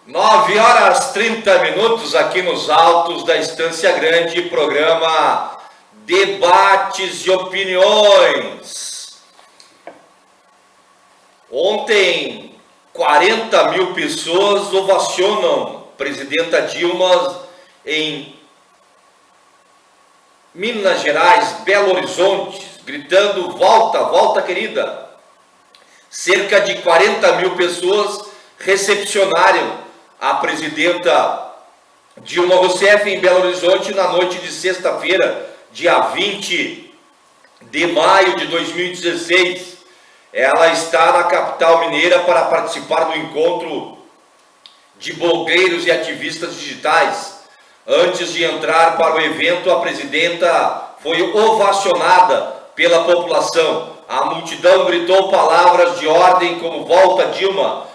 9h30 aqui nos altos da Estância Grande, programa Debates e Opiniões. Ontem, 40 mil pessoas ovacionam presidenta Dilma em Minas Gerais, Belo Horizonte, gritando: volta, volta querida. Cerca de 40 mil pessoas recepcionaram a presidenta Dilma Rousseff em Belo Horizonte na noite de sexta-feira, dia 20 de maio de 2016. Ela está na capital mineira para participar do encontro de blogueiros e ativistas digitais. Antes de entrar para o evento, a presidenta foi ovacionada pela população. A multidão gritou palavras de ordem como: volta Dilma,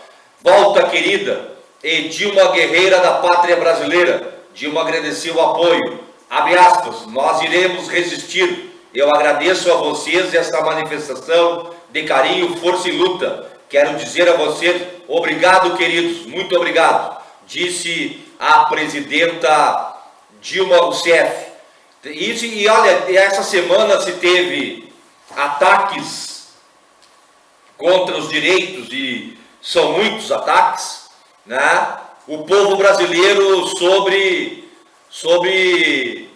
volta querida, e Dilma guerreira da pátria brasileira. Dilma agradeceu o apoio, abre aspas, nós iremos resistir. Eu agradeço a vocês essa manifestação de carinho, força e luta. Quero dizer a vocês, obrigado queridos, muito obrigado, disse a presidenta Dilma Rousseff. E olha, essa semana se teve ataques contra os direitos, e são muitos ataques, né? O povo brasileiro sobre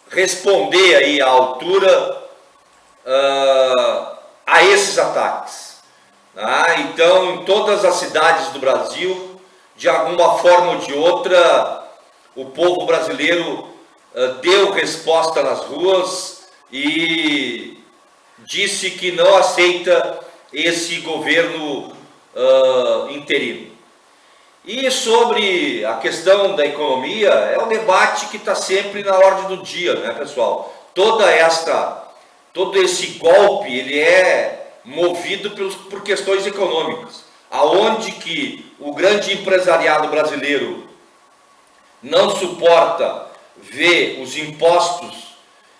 responder aí à altura a esses ataques, né? Então, em todas as cidades do Brasil, de alguma forma ou de outra, o povo brasileiro deu resposta nas ruas e disse que não aceita esse governo interino. E sobre a questão da economia, é um debate que está sempre na ordem do dia, né, pessoal? Todo esse golpe, ele é movido por questões econômicas, aonde que o grande empresariado brasileiro não suporta ver os impostos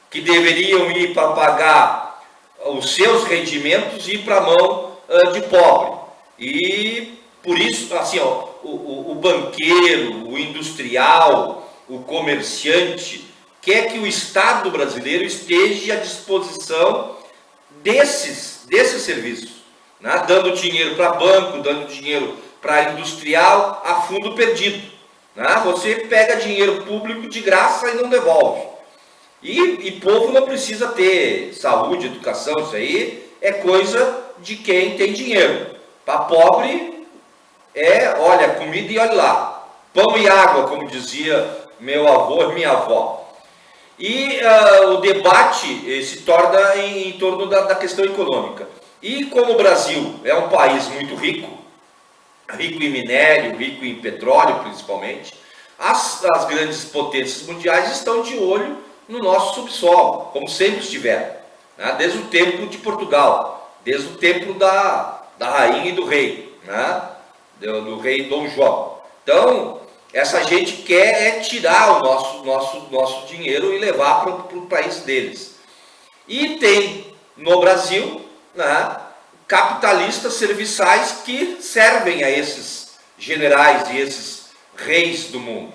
que deveriam ir para pagar os seus rendimentos ir para a mão de pobre. E por isso, assim, ó, o banqueiro, o industrial, o comerciante quer que o Estado brasileiro esteja à disposição desses serviços, né? Dando dinheiro para banco, dando dinheiro para industrial a fundo perdido, né? Você pega dinheiro público de graça e não devolve. E povo não precisa ter saúde, educação, isso aí é coisa de quem tem dinheiro. Para pobre olha, comida e olha lá, pão e água, como dizia meu avô e minha avó. E o debate se torna em torno da questão econômica. E como o Brasil é um país muito rico, rico em minério, rico em petróleo principalmente, as grandes potências mundiais estão de olho no nosso subsolo, como sempre estiveram, né? Desde o tempo de Portugal, desde o tempo da rainha e do rei, né? Do rei Dom João. Então, essa gente quer tirar o nosso dinheiro e levar para o país deles. E tem no Brasil, né, capitalistas serviçais que servem a esses generais e esses reis do mundo.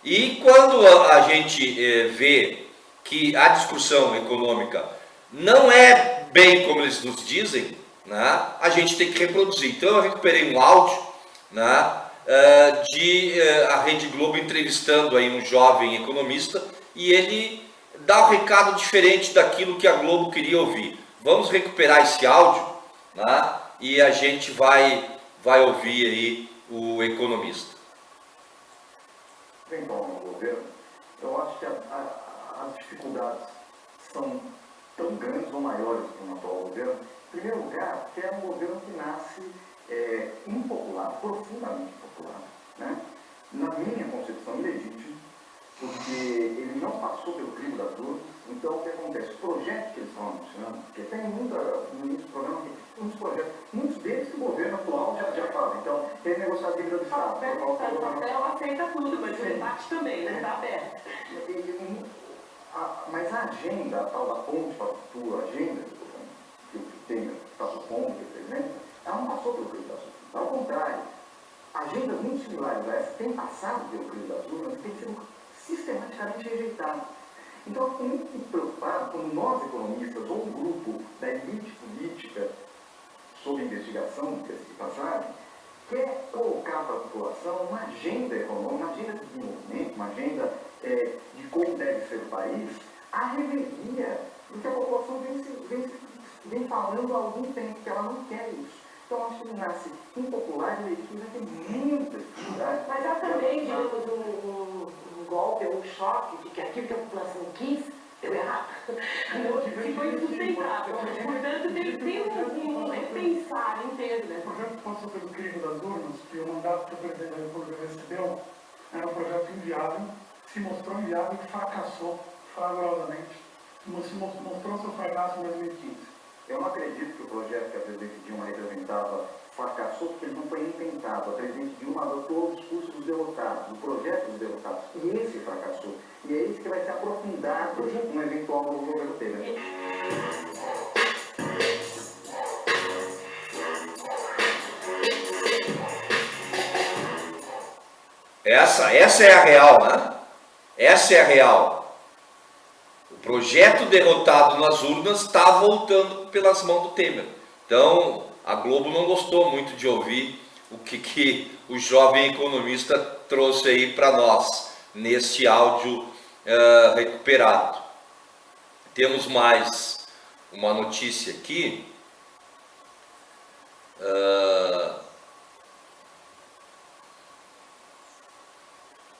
E quando a gente vê que a discussão econômica não é bem como eles nos dizem, né, a gente tem que reproduzir. Então eu recuperei um áudio, né, a Rede Globo entrevistando aí um jovem economista, e ele dá um recado diferente daquilo que a Globo queria ouvir. Vamos recuperar esse áudio, né, e a gente vai ouvir aí o economista. Então, no governo, eu acho que as dificuldades são tão grandes ou maiores para o atual governo. Em primeiro lugar, que é um governo que nasce impopular, profundamente impopular, né? Na minha concepção, ilegítimo, porque ele não passou pelo crivo das urnas. Então, o que acontece? Os projetos que eles estão anunciando, porque tem no início do programa, muitos projetos, muitos deles que o governo atual já faz. Então, tem negociar a dívida do Estado. O papel aceita tudo, mas o debate também está aberto. Mas a agenda, a tal da ponte para o futuro, a agenda que o Temer está supondo, que representa, ela não passou pelo crivo das urnas. Ao contrário, a gente muito similares a essa têm passado pelo crivo das urnas e têm sido sistematicamente rejeitadas. Então, eu fico muito preocupado quando nós, economistas, ou um grupo da elite política sob investigação, de passagem, quer colocar para a população uma agenda econômica, uma agenda de desenvolvimento, uma agenda de como deve ser o país, a revelia do que a população vem falando há algum tempo, que ela não quer isso. Então, acho que nasce impopular e isso vai ter muita dificuldade. Mas há também, digamos, um golpe, um choque de que aquilo que a população quis deu errado. Se foi insustentável. Portanto, tem um repensar inteiro, né? O projeto que passou pelo crivo das urnas, que o mandato que o presidente da República recebeu, era um projeto inviável, se mostrou inviável e fracassou fragorosamente. Se mostrou seu fracasso em 2015. Eu não acredito que o projeto que a presidente Dilma representava fracassou, porque ele não foi intentado. A presidente Dilma adotou o discurso dos derrotados, o projeto dos derrotados, e esse fracassou. E é esse que vai ser aprofundado no eventual novo governo Temer. Essa é a real, né? Essa é a real. O projeto derrotado nas urnas está voltando pelas mãos do Temer. Então, a Globo não gostou muito de ouvir o que o jovem economista trouxe aí para nós, neste áudio recuperado. Temos mais uma notícia aqui.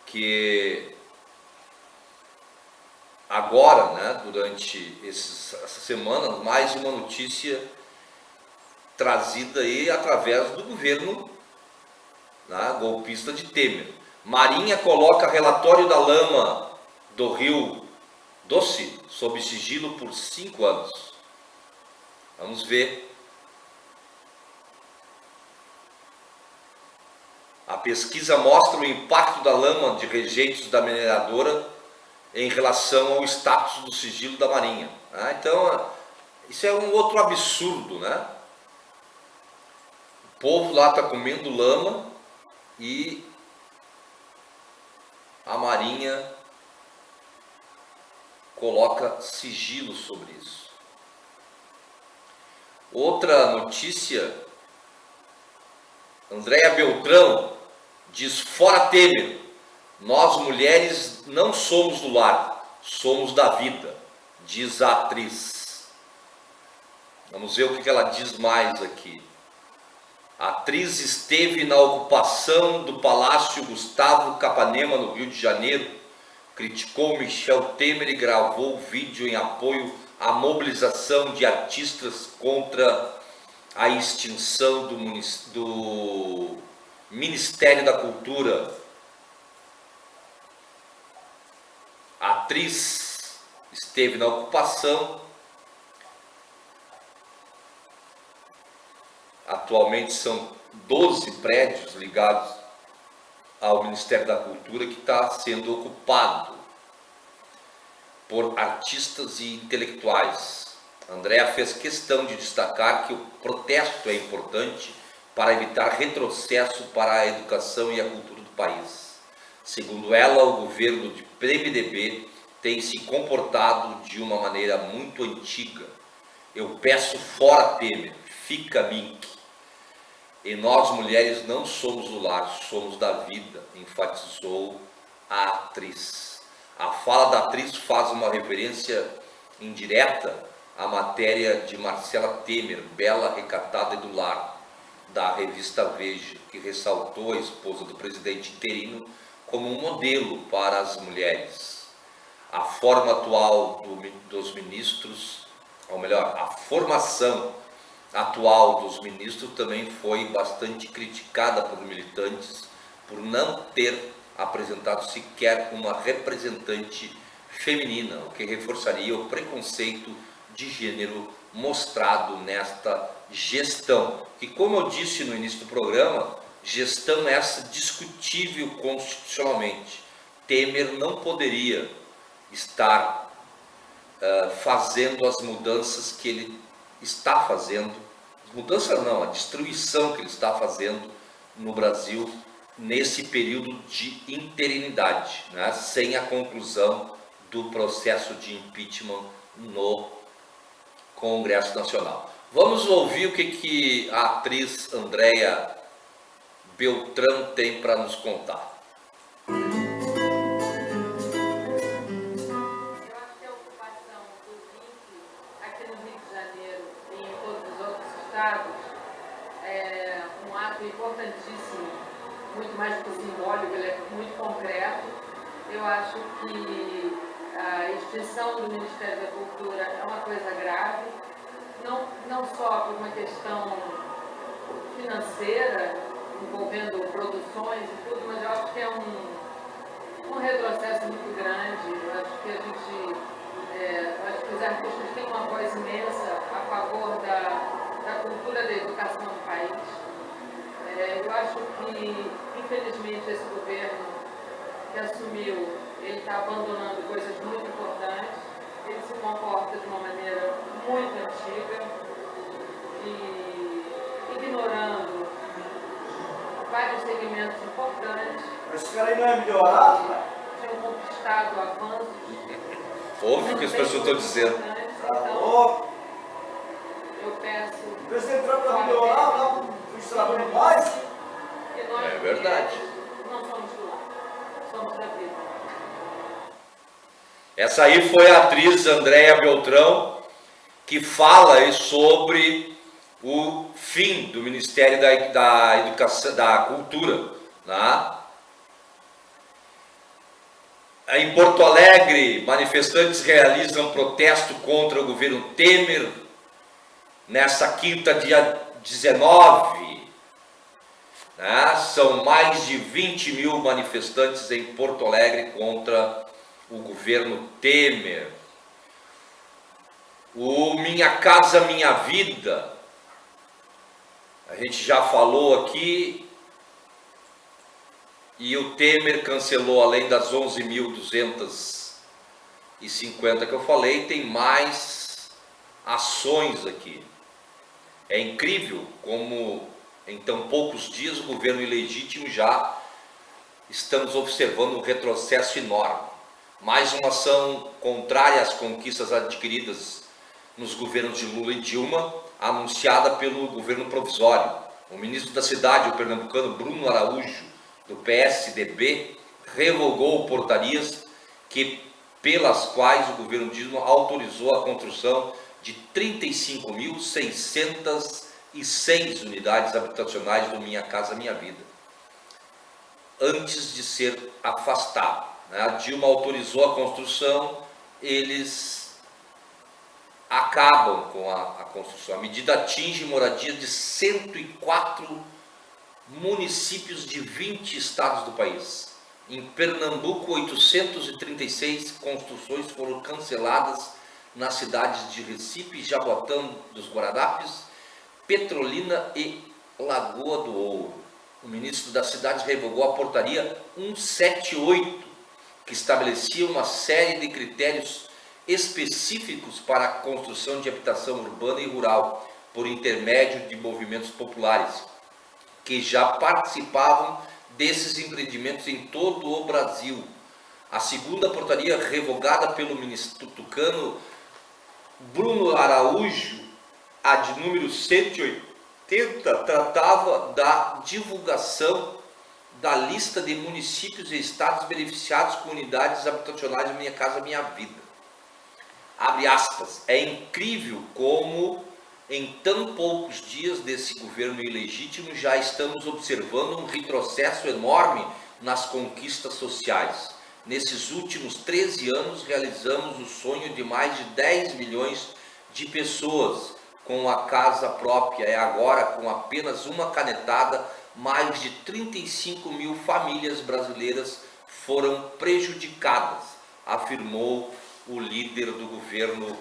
Que agora, né, durante essa semana, mais uma notícia trazida aí através do governo, né, golpista de Temer. Marinha coloca relatório da lama do Rio Doce sob sigilo por 5 anos. Vamos ver. A pesquisa mostra o impacto da lama de rejeitos da mineradora em relação ao status do sigilo da Marinha. Então, isso é um outro absurdo, né? O povo lá está comendo lama e a Marinha coloca sigilo sobre isso. Outra notícia, Andréa Beltrão diz: fora Temer, nós mulheres não somos do lar, somos da vida, diz a atriz. Vamos ver o que ela diz mais aqui. A atriz esteve na ocupação do Palácio Gustavo Capanema, no Rio de Janeiro, criticou Michel Temer e gravou vídeo em apoio à mobilização de artistas contra a extinção do Ministério da Cultura. A atriz esteve na ocupação. Atualmente são 12 prédios ligados ao Ministério da Cultura que está sendo ocupado por artistas e intelectuais. Andréa fez questão de destacar que o protesto é importante para evitar retrocesso para a educação e a cultura do país. Segundo ela, o governo de PMDB tem se comportado de uma maneira muito antiga. Eu peço fora Temer, fica Mink. E nós mulheres não somos do lar, somos da vida, enfatizou a atriz. A fala da atriz faz uma referência indireta à matéria de Marcela Temer, bela, recatada e do lar, da revista Veja, que ressaltou a esposa do presidente interino como um modelo para as mulheres. A forma atual dos ministros, ou melhor, a formação atual dos ministros também foi bastante criticada por militantes por não ter apresentado sequer uma representante feminina, o que reforçaria o preconceito de gênero mostrado nesta gestão, que, como eu disse no início do programa, gestão essa discutível constitucionalmente. Temer não poderia estar fazendo as mudanças que ele está fazendo, mudança não, a destruição que ele está fazendo no Brasil nesse período de interinidade, né, sem a conclusão do processo de impeachment no Congresso Nacional. Vamos ouvir o que a atriz Andréa Beltrão tem para nos contar. Eu acho que a ocupação do link aqui no Rio de Janeiro e em todos os outros estados é um ato importantíssimo, muito mais do que simbólico, ele é muito concreto. Eu acho que a extinção do Ministério da Cultura é uma coisa grave, não só por uma questão financeira, envolvendo produções e tudo, mas eu acho que é um retrocesso muito grande. Eu acho que acho que os artistas têm uma voz imensa a favor da cultura, da educação no país. Eu acho que, infelizmente, esse governo que assumiu, ele está abandonando coisas muito importantes, ele se comporta de uma maneira muito antiga e ignorando vários segmentos importantes. Mas esse cara aí não é melhorado, né? Tinham conquistado avanços. Ouve o que as pessoas estão dizendo. Tá Então, louco? eu peço O presidente Trump vai melhorar, lá pro trabalho mais. que nós, É verdade. mulheres, não somos do lar, somos da vida. Essa aí foi a atriz Andréa Beltrão, que fala aí sobre o fim do Ministério da Educação, da Cultura, né? Em Porto Alegre, manifestantes realizam protesto contra o governo Temer nesta quinta, dia 19. Né? São mais de 20 mil manifestantes em Porto Alegre contra o governo Temer. O Minha Casa Minha Vida, a gente já falou aqui, e o Temer cancelou, além das 11.250 que eu falei, tem mais ações aqui. É incrível como em tão poucos dias o governo ilegítimo já estamos observando um retrocesso enorme. Mais uma ação contrária às conquistas adquiridas nos governos de Lula e Dilma, anunciada pelo governo provisório. O ministro da Cidade, o pernambucano Bruno Araújo, do PSDB, revogou portarias pelas quais o governo Dilma autorizou a construção de 35.606 unidades habitacionais do Minha Casa Minha Vida, antes de ser afastado. A Dilma autorizou a construção, eles acabam com a construção. A medida atinge moradia de 104 municípios de 20 estados do país. Em Pernambuco, 836 construções foram canceladas nas cidades de Recife, Jaboatão dos Guararapes, Petrolina e Lagoa do Ouro. O ministro da Cidade revogou a portaria 178, que estabelecia uma série de critérios específicos para a construção de habitação urbana e rural, por intermédio de movimentos populares, que já participavam desses empreendimentos em todo o Brasil. A segunda portaria, revogada pelo ministro tucano Bruno Araújo, a de número 180, tratava da divulgação da lista de municípios e estados beneficiados com unidades habitacionais Minha Casa Minha Vida. Abre aspas. É incrível como em tão poucos dias desse governo ilegítimo já estamos observando um retrocesso enorme nas conquistas sociais. Nesses últimos 13 anos realizamos o sonho de mais de 10 milhões de pessoas com a casa própria, e agora com apenas uma canetada, mais de 35 mil famílias brasileiras foram prejudicadas, afirmou o líder do governo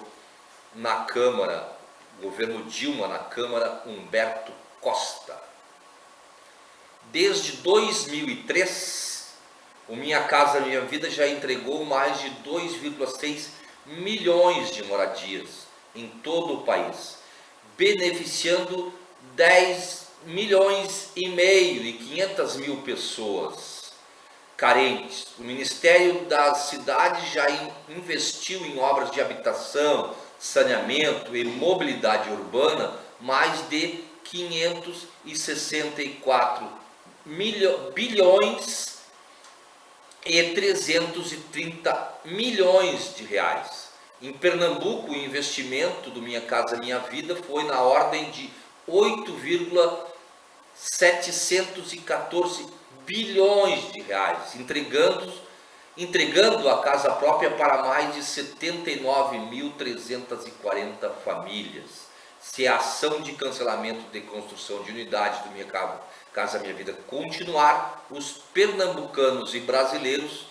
na Câmara, governo Dilma na Câmara, Humberto Costa. Desde 2003, o Minha Casa Minha Vida já entregou mais de 2,6 milhões de moradias em todo o país, beneficiando 10 milhões e meio e 500 mil pessoas carentes. O Ministério das Cidades já investiu em obras de habitação, saneamento e mobilidade urbana mais de 564 bilhões e 330 milhões de reais. Em Pernambuco, o investimento do Minha Casa Minha Vida foi na ordem de 8,714 bilhões de reais, entregando a casa própria para mais de 79.340 famílias. Se a ação de cancelamento de construção de unidades do Minha Casa Minha Vida continuar, os pernambucanos e brasileiros,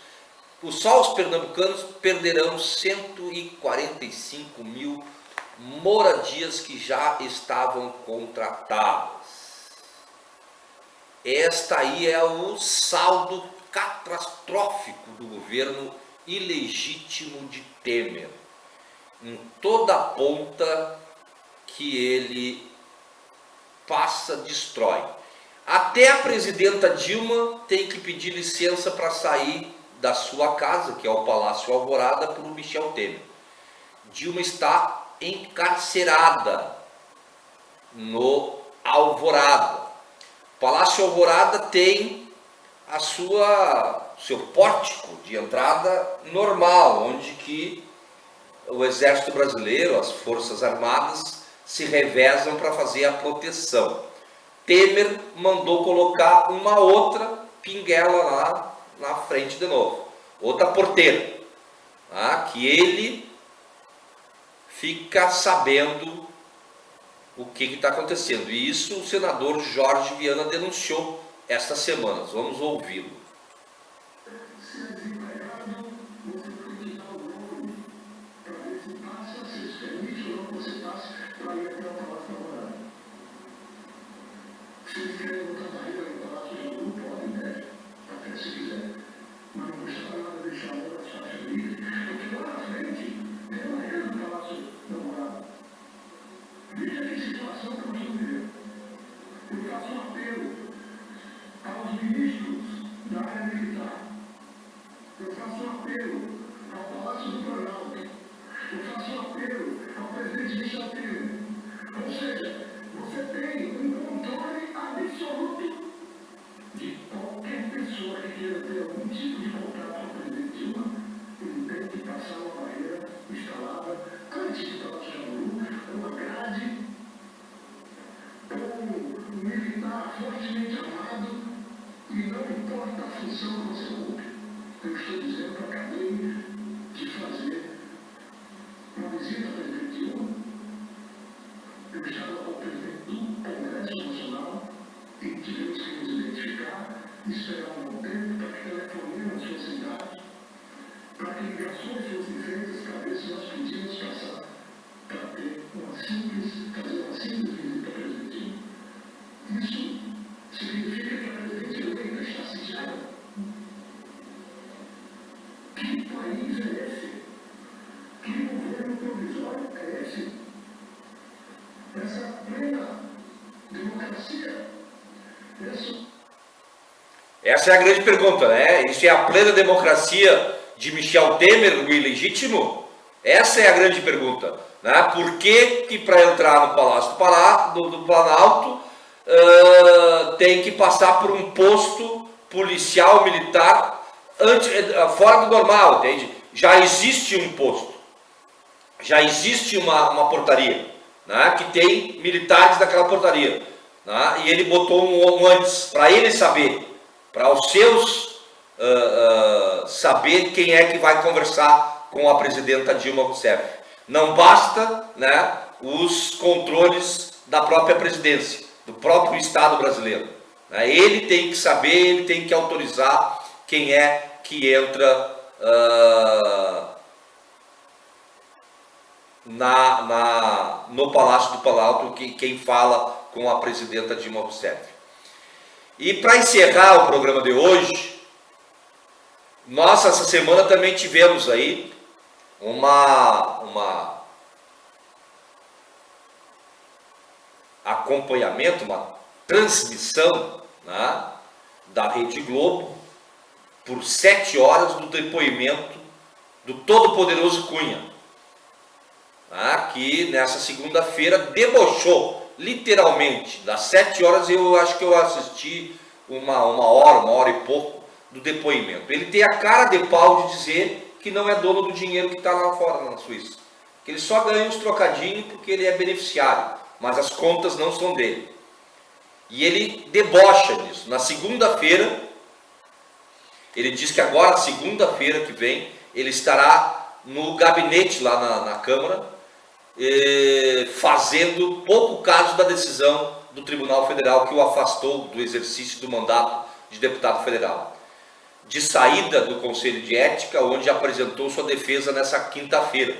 só os pernambucanos perderão 145 mil moradias que já estavam contratadas. Esta aí é o saldo catastrófico do governo ilegítimo de Temer, em toda a ponta que ele passa, destrói. Até a presidenta Dilma tem que pedir licença para sair da sua casa, que é o Palácio Alvorada, por Michel Temer. Dilma está encarcerada no Alvorada. O Palácio Alvorada tem seu pórtico de entrada normal, onde que o Exército Brasileiro, as Forças Armadas, se revezam para fazer a proteção. Temer mandou colocar uma outra pinguela lá na frente de novo, outra porteira, que ele fica sabendo o que está acontecendo. E isso o senador Jorge Viana denunciou esta semana. Vamos ouvi-lo. Essa é a grande pergunta, né? Isso é a plena democracia de Michel Temer, o ilegítimo? Essa é a grande pergunta, né? Por que para entrar no Palácio do Planalto tem que passar por um posto policial militar fora do normal, entende? Já existe um posto, já existe uma portaria, né? Que tem militares naquela portaria, né? E ele botou um antes, para ele saber, para os seus saber quem é que vai conversar com a presidenta Dilma Rousseff. Não basta, né, os controles da própria presidência, do próprio Estado brasileiro. Né? Ele tem que saber, ele tem que autorizar quem é que entra no Palácio do Planalto, quem fala com a presidenta Dilma Rousseff. E para encerrar o programa de hoje, nós essa semana também tivemos aí acompanhamento, uma transmissão, né, da Rede Globo por 7 horas do depoimento do todo-poderoso Cunha, né, que nessa segunda-feira debochou, literalmente, das 7 horas eu acho que eu assisti uma hora e pouco do depoimento. Ele tem a cara de pau de dizer que não é dono do dinheiro que está lá fora, na Suíça. Que ele só ganha uns trocadinhos porque ele é beneficiário, mas as contas não são dele. E ele debocha nisso. Na segunda-feira, ele diz que agora, segunda-feira que vem, ele estará no gabinete lá na Câmara, fazendo pouco caso da decisão do Tribunal Federal que o afastou do exercício do mandato de deputado federal. De saída do Conselho de Ética, onde apresentou sua defesa nessa quinta-feira.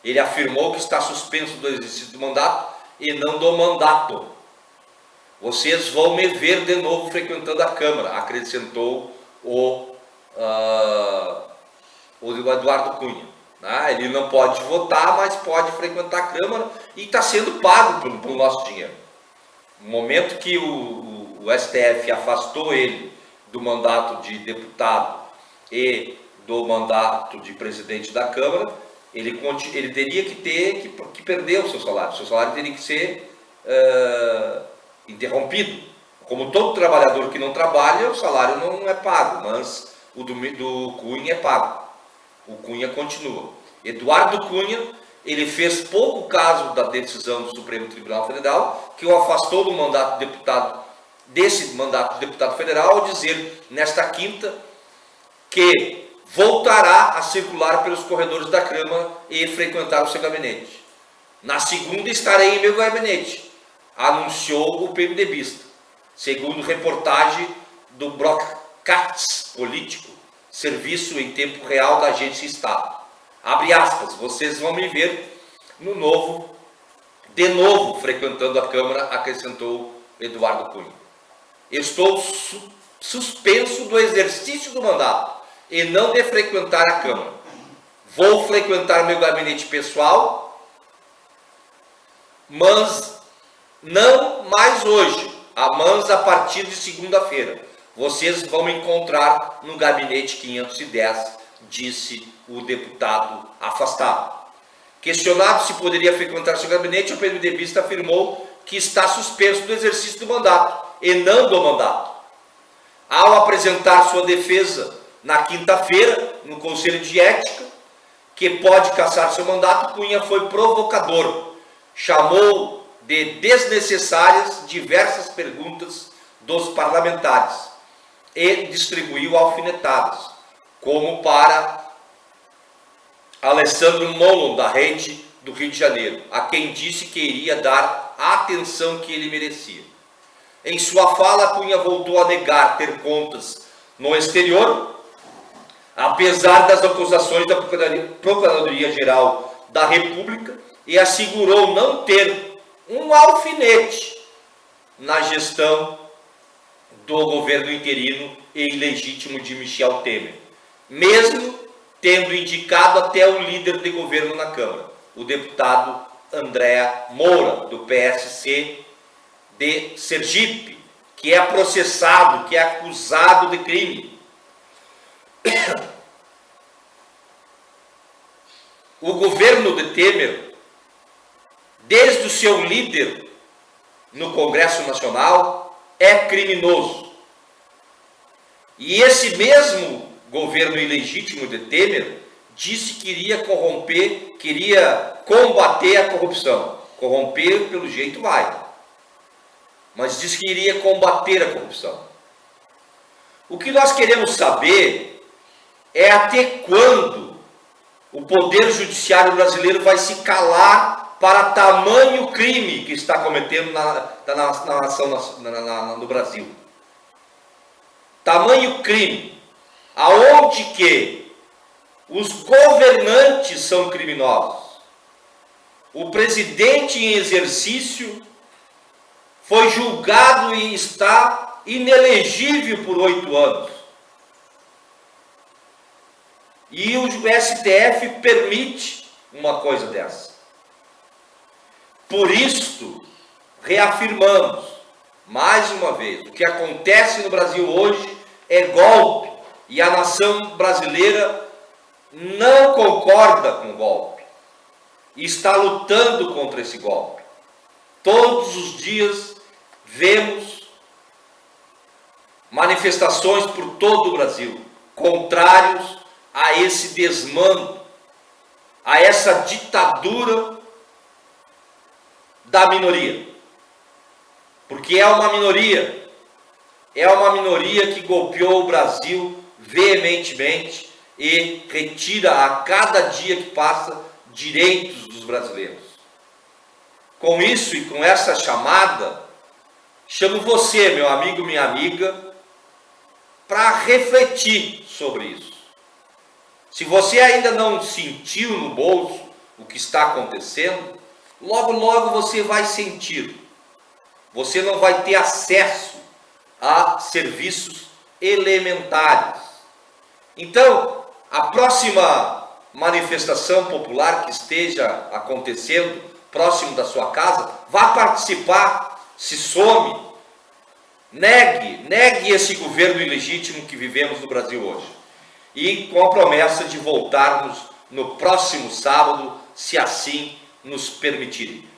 Ele afirmou que está suspenso do exercício do mandato e não do mandato. Vocês vão me ver de novo frequentando a Câmara, acrescentou o Eduardo Cunha. Ele não pode votar, mas pode frequentar a Câmara e está sendo pago pelo nosso dinheiro. No momento que o STF afastou ele do mandato de deputado e do mandato de presidente da Câmara, ele teria que perder o seu salário. O seu salário teria que ser interrompido. Como todo trabalhador que não trabalha, o salário não é pago, mas o do Cunha é pago. O Cunha continua. Eduardo Cunha, ele fez pouco caso da decisão do Supremo Tribunal Federal, que o afastou do mandato de deputado, desse mandato de deputado federal, ao dizer nesta quinta que voltará a circular pelos corredores da Câmara e frequentar o seu gabinete. Na segunda estarei em meu gabinete, anunciou o PMDBista, segundo reportagem do Broadcast Político, serviço em tempo real da Agência Estado. Abre aspas, vocês vão me ver de novo frequentando a Câmara, acrescentou Eduardo Cunha. Estou suspenso do exercício do mandato e não de frequentar a Câmara. Vou frequentar meu gabinete pessoal, mas não mais hoje, mas a partir de segunda-feira. Vocês vão me encontrar no gabinete 510, disse o deputado afastado. Questionado se poderia frequentar seu gabinete, o PMDBista afirmou que está suspenso do exercício do mandato e não do mandato. Ao apresentar sua defesa na quinta-feira, no Conselho de Ética, que pode cassar seu mandato, Cunha foi provocador. Chamou de desnecessárias diversas perguntas dos parlamentares e distribuiu alfinetadas, como para Alessandro Molon, da Rede do Rio de Janeiro, a quem disse que iria dar a atenção que ele merecia. Em sua fala, Cunha voltou a negar ter contas no exterior, apesar das acusações da Procuradoria-Geral da República, e assegurou não ter um alfinete na gestão do governo interino e ilegítimo de Michel Temer, mesmo tendo indicado até o líder de governo na Câmara, o deputado André Moura, do PSC de Sergipe, que é processado, que é acusado de crime. O governo de Temer, desde o seu líder no Congresso Nacional, é criminoso. E esse mesmo governo ilegítimo de Temer disse que iria combater a corrupção. Corromper, pelo jeito, vai. Mas disse que iria combater a corrupção. O que nós queremos saber é até quando o Poder Judiciário brasileiro vai se calar para tamanho crime que está cometendo na nação, no Brasil. Tamanho crime, aonde que os governantes são criminosos. O presidente em exercício foi julgado e está inelegível por 8 anos. E o STF permite uma coisa dessa. Por isso, reafirmamos, mais uma vez, o que acontece no Brasil hoje é golpe, e a nação brasileira não concorda com o golpe, e está lutando contra esse golpe. Todos os dias vemos manifestações por todo o Brasil, contrários a esse desmando, a essa ditadura da minoria. Porque é uma minoria que golpeou o Brasil veementemente e retira a cada dia que passa direitos dos brasileiros. Com isso e com essa chamada, chamo você, meu amigo, minha amiga, para refletir sobre isso. Se você ainda não sentiu no bolso o que está acontecendo, logo logo você vai sentir. Você não vai ter acesso a serviços elementares. Então, a próxima manifestação popular que esteja acontecendo próximo da sua casa, vá participar, se some, negue esse governo ilegítimo que vivemos no Brasil hoje. E com a promessa de voltarmos no próximo sábado, se assim nos permitirem.